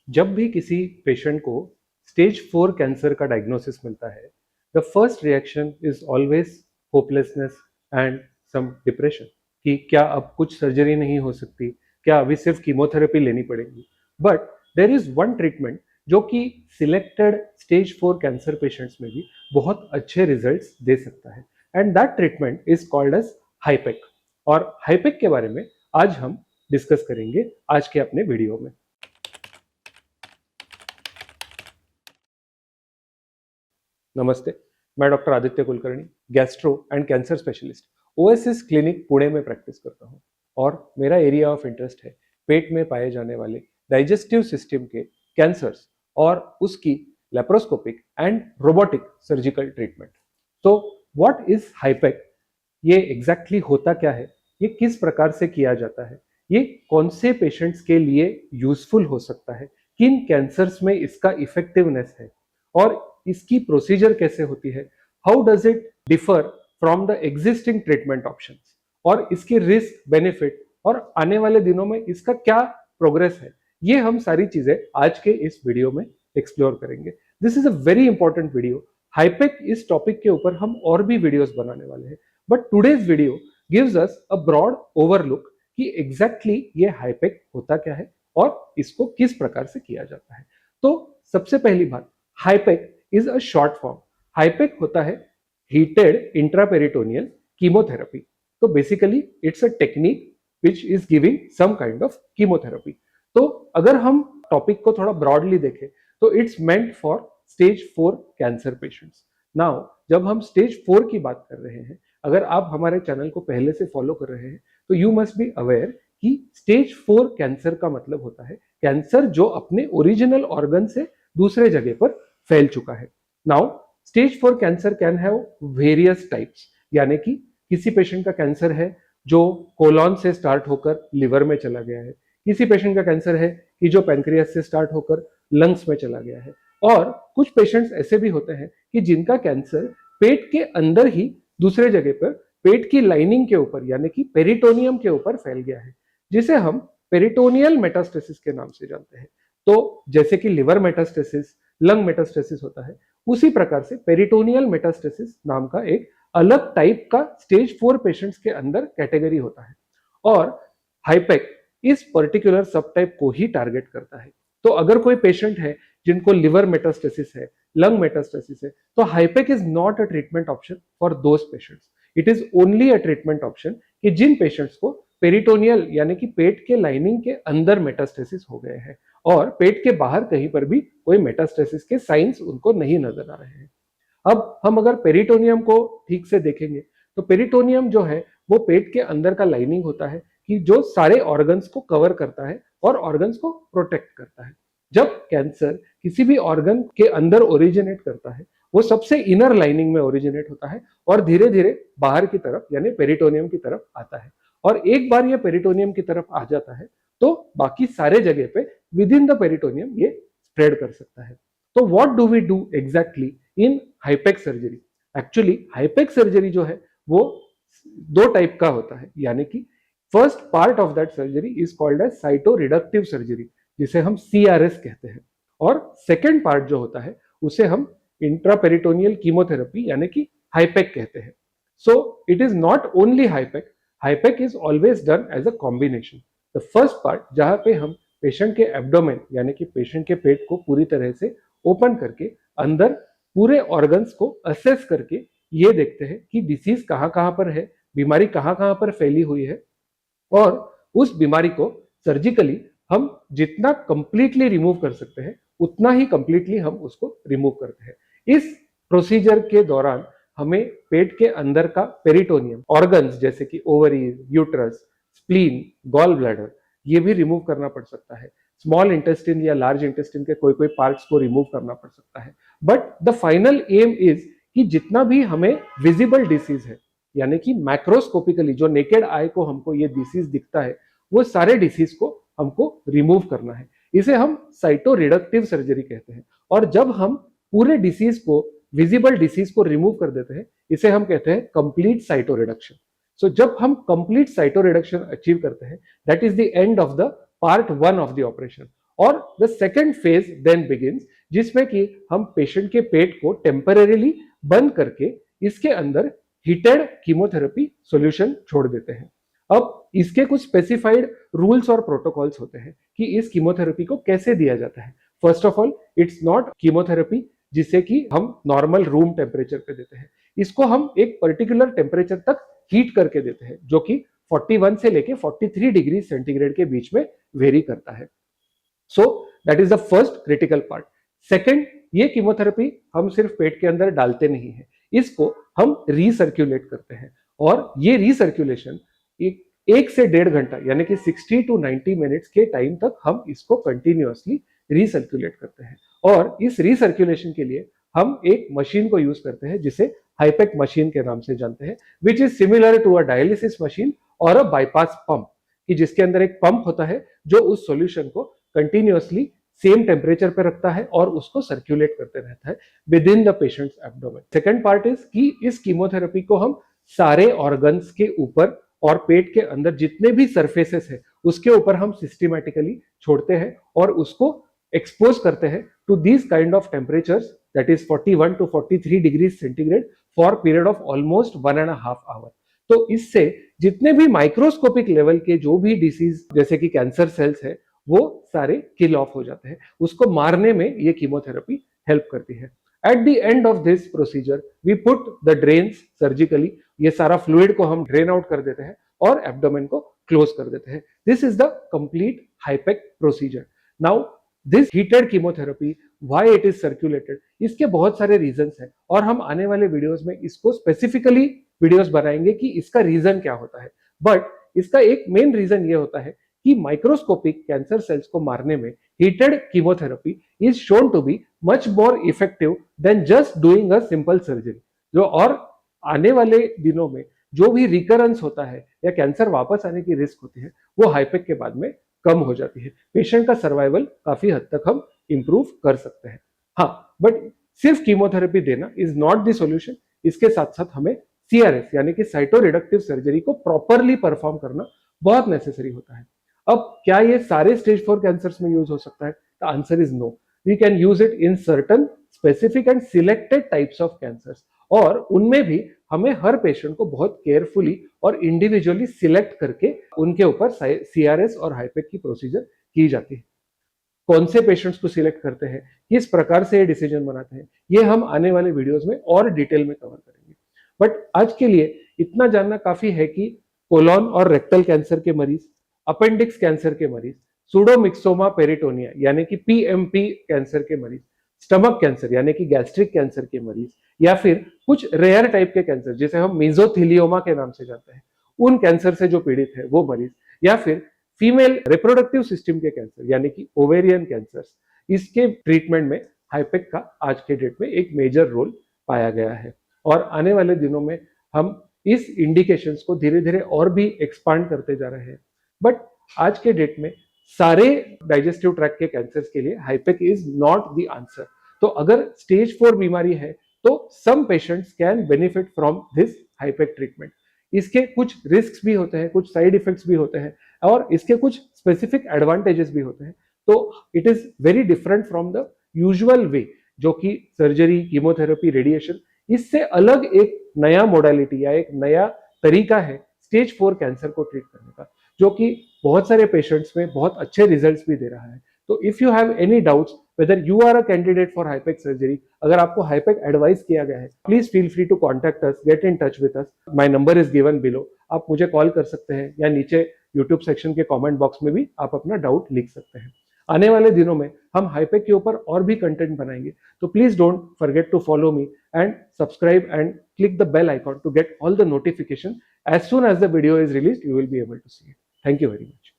जब भी किसी पेशेंट को स्टेज 4 कैंसर का डायग्नोसिस मिलता है, the first reaction is always hopelessness and some depression कि क्या अब कुछ सर्जरी नहीं हो सकती, क्या अभी सिर्फ कीमोथेरेपी लेनी पड़ेगी। But there is one treatment जो कि सिलेक्टेड स्टेज 4 कैंसर पेशेंट्स में भी बहुत अच्छे रिजल्ट्स दे सकता है, and that treatment is called as हाईपेक। और हाईपेक के बारे में आज हम डिस्कस करेंगे आज के अपने वीडियो में। नमस्ते, मैं doctor Aditya Kulkarni, gastro and cancer specialist OSS clinic Pune में प्रैक्टिस करता हूं और मेरा एरिया ऑफ इंटरेस्ट है पेट में पाए जाने वाले डाइजेस्टिव सिस्टम के कैंसर्स और उसकी laparoscopic and robotic surgical treatment. तो व्हाट इज हाईपेक, ये एग्जैक्टली होता क्या है, ये किस प्रकार से किया जाता है, ये कौन से पेशेंट्स के लिए यूजफुल हो सकता है, किन कैंसर्स में इसका इफेक्टिवनेस है और इसकी प्रोसीजर कैसे होती है, how does it differ from the existing treatment options, और इसके रिस्क बेनिफिट और आने वाले दिनों में इसका क्या प्रोग्रेस है, ये हम सारी चीजें आज के इस वीडियो में एक्सप्लोर करेंगे। This is a very important video. हाईपेक इस टॉपिक के ऊपर हम और भी वीडियोस बनाने वाले हैं, but today's video gives us a broad overlook कि एग्जैक्टली ये हाईपेक होता क्या है और इसको किस प्रकार से किया जाता है। तो सबसे पहली बात, हाईपेक इज अ शॉर्ट फॉर्म। हाईपेक होता है हीटेड इंट्रापेरिटोनियल कीमोथेरेपी। तो basically it's a technique which is giving some kind of chemotherapy. तो अगर हम टॉपिक को थोड़ा ब्रॉडली देखें तो it's meant for stage 4 cancer patients. Now जब हम स्टेज 4 की बात कर रहे हैं, अगर आप हमारे चैनल को पहले से फॉलो कर रहे हैं तो यू मस्ट बी अवेयर कि स्टेज 4 कैंसर का मतलब होता है कैंसर जो अपने ओरिजिनल ऑर्गन से दूसरे जगह पर फैल चुका है। Now stage 4 cancer can have various types, यानी कि किसी पेशेंट का कैंसर है जो कोलॉन से स्टार्ट होकर लिवर में चला गया है, किसी पेशेंट का कैंसर है कि जो पैंक्रियास से स्टार्ट होकर लंग्स में चला गया है, और कुछ पेशेंट्स ऐसे भी होते हैं कि जिनका कैंसर पेट के अंदर ही दूसरे जगह पर पेट की लाइनिंग के ऊपर यानी कि पेरिटोनियम के ऊपर फैल गया है, जिसे हम पेरिटोनियल मेटास्टेसिस के नाम से जानते हैं। तो जैसे कि लिवर मेटास्टेसिस, लंग मेटास्टेसिस होता है, उसी प्रकार से पेरिटोनियल मेटास्टेसिस नाम का एक अलग टाइप का स्टेज 4 पेशेंट्स के अंदर कैटेगरी होता है, और हाईपेक इस पर्टिकुलर सब टाइप को ही टारगेट करता है। तो अगर कोई पेशेंट है जिनको लिवर मेटास्टेसिस है, लंग मेटास्टेसिस है, तो हाईपेक is not a treatment option for those patients. It is only a treatment option कि जिन पेशेंट्स को पेरिटोनियल यानी कि पेट के लाइनिंग के अंदर मेटास्टेसिस हो गए हैं और पेट के बाहर कहीं पर भी कोई मेटास्टेसिस के साइंस उनको नहीं नजर आ रहे हैं। अब हम अगर पेरिटोनियम को ठीक से देखेंगे तो पेरिटोनियम जो है वो पेट के अंदर का लाइनिंग होता है कि जो सारे ऑर्गन्स को कवर करता है और ऑर्गन्स को प्रोटेक्ट करता है। जब कैंसर किसी भी ऑर्गन के अंदर ओरिजिनेट करता है, वो सबसे इनर लाइनिंग में ओरिजिनेट होता है और धीरे धीरे बाहर की तरफ यानी पेरिटोनियम की तरफ आता है, और एक बार ये पेरिटोनियम की तरफ आ जाता है तो बाकी सारे जगह पे विद इन द पेरिटोनियम ये स्प्रेड कर सकता है। तो what do we do exactly in हाईपेक surgery? Actually हाईपेक surgery जो है वो दो टाइप का होता है, यानी कि first part of that surgery is called as cytoreductive surgery, जिसे हम सीआरएस कहते हैं, और सेकेंड पार्ट जो होता है उसे हम इंट्रापेरिटोनियल कीमोथेरेपी यानी कि हाईपेक कहते हैं। So it is not only हाईपेक, हाईपेक is always done as a combination. The first part जहां पे हम पेशेंट के एब्डोमेन यानी कि पेशेंट के पेट को पूरी तरह से ओपन करके अंदर पूरे ऑर्गन्स को असेस करके ये देखते हैं कि डिसीज कहां कहां पर है, बीमारी कहां कहां पर फैली हुई है, और उस बीमारी को सर्जिकली हम जितना कंप्लीटली रिमूव कर सकते हैं उतना ही कंप्लीटली हम उसको रिमूव करते हैं। इस प्रोसीजर के दौरान हमें पेट के अंदर का पेरिटोनियम, ऑर्गन्स जैसे कि ovaries, uterus, spleen, gall bladder, ये भी रिमूव करना पड़ सकता है। स्मॉल इंटेस्टिन या लार्ज इंटेस्टिन के कोई कोई पार्ट्स को रिमूव करना पड़ सकता है। But the final aim is कि जितना भी हमें विजिबल डिसीज है, यानी कि मैक्रोस्कोपिकली जो नेकेड आई को हमको ये डिसीज दिखता है, वो सारे डिसीज को हमको रिमूव करना है। इसे हम साइटो रिडक्टिव सर्जरी कहते हैं। और जब हम पूरे डिसीज को, विजिबल डिसीज को रिमूव कर देते हैं, इसे हम कहते हैं कंप्लीट साइटो रिडक्शन। सो जब हम कंप्लीट साइटो रिडक्शन अचीव करते हैं, that is the end of the part 1 of the operation. और the second phase then begins, जिसमें कि हम पेशेंट के पेट को टेम्परेरीली बंद करके इसके अंदर हीटेड कीमोथेरेपी सॉल्यूशन छोड़ देते हैं। अब इसके कुछ स्पेसिफाइड रूल्स और प्रोटोकॉल्स होते हैं कि इस कीमोथेरेपी को कैसे दिया जाता है। First of all, it's not chemotherapy जिसे कि हम नॉर्मल रूम टेम्परेचर पे देते हैं। इसको हम एक पर्टिकुलर टेम्परेचर तक हीट करके देते हैं, जो कि 41 से लेके 43 डिग्री सेंटीग्रेड के बीच में वेरी करता है। So that is the first critical part. Second, ये कीमोथेरेपी हम सिर्फ पेट के अंदर डालते नहीं है, इसको हम रीसर्क्यूलेट करते हैं। और ये रीसर्क्यूलेशन एक से 1.5 घंटा यानी कि 60 to 90 मिनट्स के टाइम तक हम इसको कंटिन्यूअसली रीसर्क्यूलेट करते हैं। और इस रीसर्क्यूलेशन के लिए हम एक मशीन को यूज करते हैं जिसे हाईपेक मशीन के नाम से जानते हैं, which is similar to a dialysis machine और अ बाईपास पंप, कि जिसके अंदर एक पंप होता है जो उस सॉल्यूशन को कंटिन्यूअसली सेम टेम्परेचर पे रखता है और उसको सर्कुलेट करते रहता है with in the patients abdomen. Second part is कि इस कीमोथेरेपी को हम सारे ऑर्गन्स के ऊपर और पेट के अंदर जितने भी सरफेसेस है उसके ऊपर हम सिस्टमैटिकली छोड़ते हैं और उसको एक्सपोज करते हैं to this kind of temperatures, that is 41 to 43 degree centigrade for period of almost 1.5 hour. तो इससे जितने भी माइक्रोस्कोपिक लेवल के जो भी डिसीज जैसे कि कैंसर सेल्स है वो सारे किल ऑफ हो जाते हैं। उसको मारने में ये कीमोथेरेपी हेल्प करती है। At the end of this procedure we put the drains surgically, ये सारा फ्लूइड को हम ड्रेन आउट कर देते हैं और एब्डोमेन को क्लोज कर देते हैं। दिस इज द कंप्लीट हाईपेक procedure. Now this heated chemotherapy, why it is circulated, इसके बहुत सारे रीजंस हैं और हम आने वाले वीडियोस में इसको स्पेसिफिकली वीडियोस बनाएंगे कि इसका रीजन क्या होता है। बट इसका एक मेन रीजन ये होता है कि माइक्रोस्कोपिक कैंसर सेल्स को मारने में heated chemotherapy is shown to be much more effective than just doing a simple surgery. जो और आने वाले दिनों में जो भी रिकरेंस होता है या कैंसर वापस आने की रिस्क होती है वो हाईपेक के बाद में कम हो जाती है। पेशेंट का सर्वाइवल काफी हद तक हम इंप्रूव कर सकते हैं। हाँ, बट सिर्फ कीमोथेरेपी देना इज नॉट द सॉल्यूशन। इसके साथ साथ हमें सीआरएस यानी कि साइटोरिडक्टिव सर्जरी को प्रॉपरली परफॉर्म करना बहुत नेसेसरी होता है। अब क्या ये सारे स्टेज 4 कैंसर्स में यूज हो सकता है? The answer is no. We can use it in certain specific and selected types of cancers, और उनमें भी हमें हर पेशेंट को बहुत केयरफुली और इंडिविजुअली सिलेक्ट करके उनके ऊपर सीआरएस और हाईपेक की प्रोसीजर की जाती है। कौन से पेशेंट्स को सिलेक्ट करते हैं, किस प्रकार से ये डिसीजन बनाते हैं, ये हम आने वाले वीडियोस में और डिटेल में कवर करेंगे। बट आज के लिए इतना जानना काफी है कि कोलोन और रेक्टल कैंसर के मरीज, अपेंडिक्स कैंसर के मरीज, सूडोमिक्सोमा पेरिटोनिया यानी कि पीएमपी कैंसर के मरीज, स्टमक कैंसर यानी कि गैस्ट्रिक कैंसर के मरीज, या फिर कुछ रेयर टाइप के कैंसर जिसे हम मेसोथेलियोमा के नाम से जानते हैं, उन कैंसर से जो पीड़ित है वो मरीज, या फिर फीमेल रिप्रोडक्टिव सिस्टम के कैंसर यानी कि ओवेरियन कैंसर, इसके ट्रीटमेंट में हाईपेक का आज के डेट में एक मेजर रोल पाया गया है। और आने वाले दिनों में हम इस इंडिकेशंस को धीरे धीरे और भी एक्सपांड करते जा रहे हैं। बट आज के डेट में सारे डाइजेस्टिव ट्रैक्ट के कैंसर्स के लिए हाईपेक इज नॉट द आंसर। तो अगर स्टेज 4 बीमारी है तो some patients can benefit from this हाईपेक ट्रीटमेंट। इसके कुछ रिस्क भी होते हैं, कुछ साइड इफेक्ट्स भी होते हैं और इसके कुछ स्पेसिफिक एडवांटेजेस भी होते हैं। तो it is very different from the usual way, जो कि सर्जरी, कीमोथेरेपी, रेडिएशन, इससे अलग एक नया मोडालिटी या एक नया तरीका है स्टेज 4 कैंसर को ट्रीट करने का, जो कि बहुत सारे पेशेंट्स में बहुत अच्छे रिजल्ट्स भी दे रहा है। तो if you have any doubts whether you are a candidate for हाईपेक सर्जरी, अगर आपको हाईपेक एडवाइस किया गया है, please feel free to contact us, get in touch with us. My number is given below. आप मुझे कॉल कर सकते हैं या नीचे यूट्यूब सेक्शन के कमेंट बॉक्स में भी आप अपना डाउट लिख सकते हैं। आने वाले दिनों में हम हाईपेक के ऊपर और भी कंटेंट बनाएंगे, तो please don't forget to follow me and subscribe and click the bell icon to get all the notification. As soon as the video is released, you will be able to see it. Thank you very much.